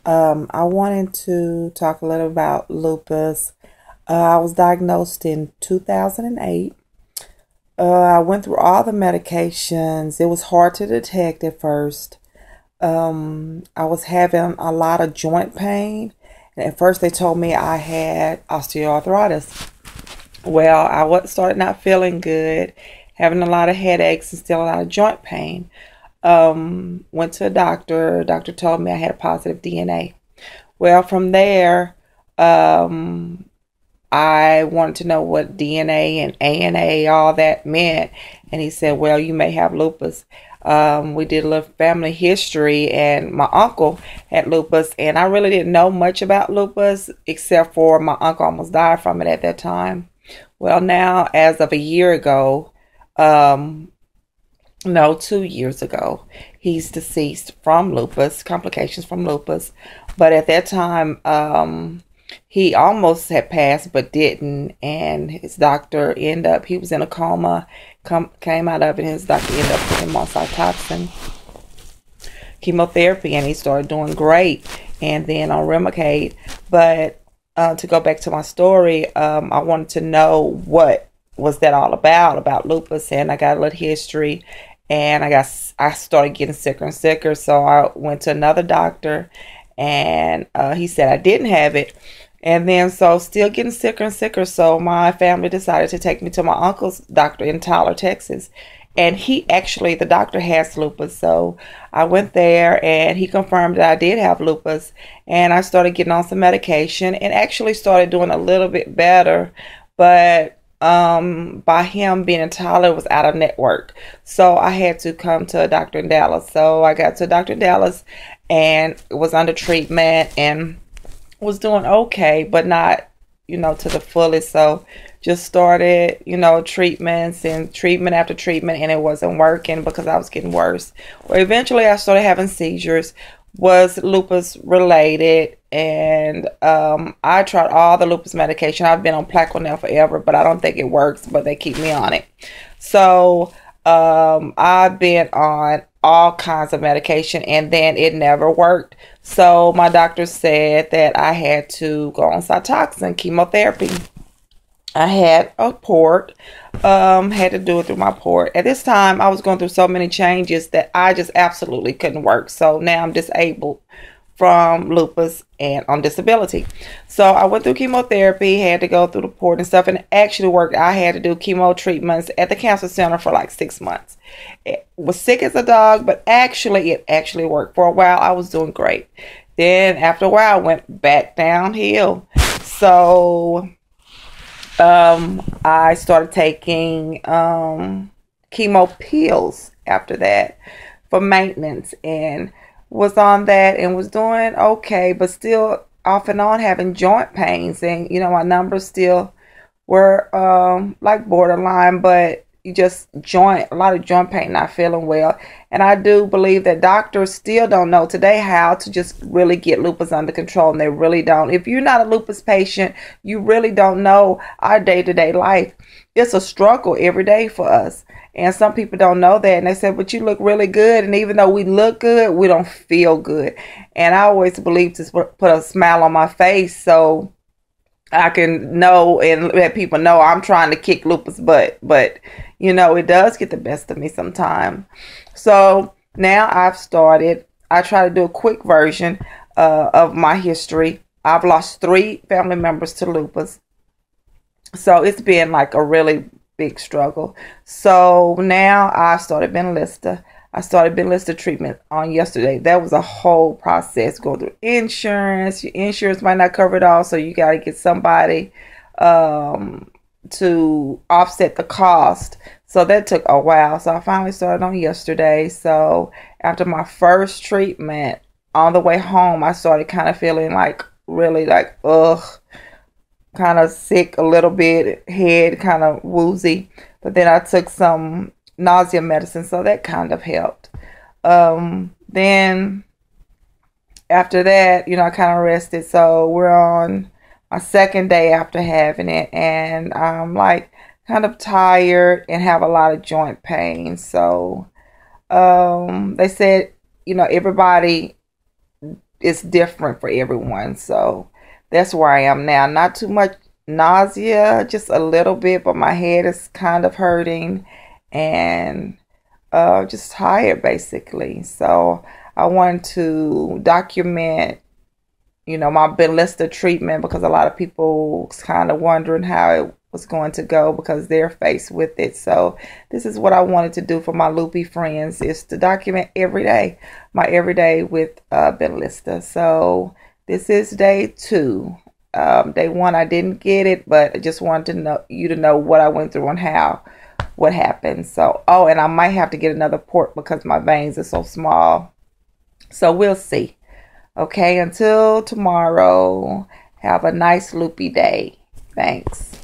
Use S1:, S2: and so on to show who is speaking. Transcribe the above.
S1: I wanted to talk a little about lupus. I was diagnosed in 2008. I went through all the medications. It was hard to detect at first. I was having a lot of joint pain. And at first they told me I had osteoarthritis. Well, started not feeling good, having a lot of headaches and still a lot of joint pain. Went to a doctor. Doctor told me I had a positive DNA. Well, from there, I wanted to know what DNA and ANA, all that meant. And he said, well, you may have lupus. We did a little family history, and my uncle had lupus, and I really didn't know much about lupus except for my uncle almost died from it at that time. Well, now, as of a year ago, no, 2 years ago, he's deceased from lupus, complications from lupus. But at that time, he almost had passed but didn't. And his doctor ended up, he was in a coma, came out of it, and his doctor ended up putting him on Cytoxin chemotherapy, and he started doing great. And then on Remicade. But to go back to my story, I wanted to know what was that all about lupus, and I got a little history, and I started getting sicker and sicker. So I went to another doctor, and he said I didn't have it. And then, so still getting sicker and sicker. So my family decided to take me to my uncle's doctor in Tyler, Texas. And the doctor has lupus. So I went there, and he confirmed that I did have lupus. And I started getting on some medication and actually started doing a little bit better. But by him being in Tyler, was out of network. So I had to come to a doctor in Dallas. So I got to a doctor in Dallas and was under treatment and was doing okay, but not, to the fullest. So just started, treatments and treatment after treatment, and it wasn't working because I was getting worse. Well, eventually I started having seizures, was lupus related, and I tried all the lupus medication. I've been on Plaquenil forever, but I don't think it works, but they keep me on it. So I've been on all kinds of medication, and then it never worked. So my doctor said that I had to go on Cytoxin chemotherapy. I had a port, had to do it through my port. At this time, I was going through so many changes that I just absolutely couldn't work. So now I'm disabled from lupus and on disability. So I went through chemotherapy, had to go through the port and stuff, and it actually worked. I had to do chemo treatments at the cancer center for like 6 months. It was sick as a dog, but it actually worked. For a while, I was doing great. Then after a while, I went back downhill. So I started taking chemo pills after that for maintenance, and was on that and was doing okay, but still off and on having joint pains, and my numbers still were like borderline, but a lot of joint pain, not feeling well. And I do believe that doctors still don't know today how to just really get lupus under control, and they really don't. If you're not a lupus patient, you really don't know our day-to-day life. It's a struggle every day for us. And some people don't know that, and they say, but you look really good. And even though we look good, we don't feel good. And I always believe to put a smile on my face so I can know and let people know I'm trying to kick lupus butt. But, it does get the best of me sometimes. So now I try to do a quick version of my history. I've lost 3 family members to lupus. So it's been like a really big struggle. So now I started Benlysta. I started Benlysta treatment on yesterday. That was a whole process going through insurance. Your insurance might not cover it all, so you got to get somebody to offset the cost. So that took a while. So I finally started on yesterday. So after my first treatment, on the way home, I started kind of feeling like really like kind of sick a little bit, head kind of woozy. But then I took some nausea medicine, so that kind of helped. Then after that, I kind of rested. So we're on my second day after having it, and I'm like kind of tired and have a lot of joint pain. So they said, everybody it's different for everyone. So that's where I am now. Not too much nausea, just a little bit, but my head is kind of hurting and just tired basically. So I wanted to document, you know, my Benlysta treatment, because a lot of people was kind of wondering how it was going to go because they're faced with it. So this is what I wanted to do for my loopy friends, is to document every day, my everyday with Benlysta. So this is day 2. Day 1 I didn't get it, but I just wanted to know you to know what I went through and what happened. So and I might have to get another port because my veins are so small. So we'll see. Okay, until tomorrow, have a nice loopy day. Thanks.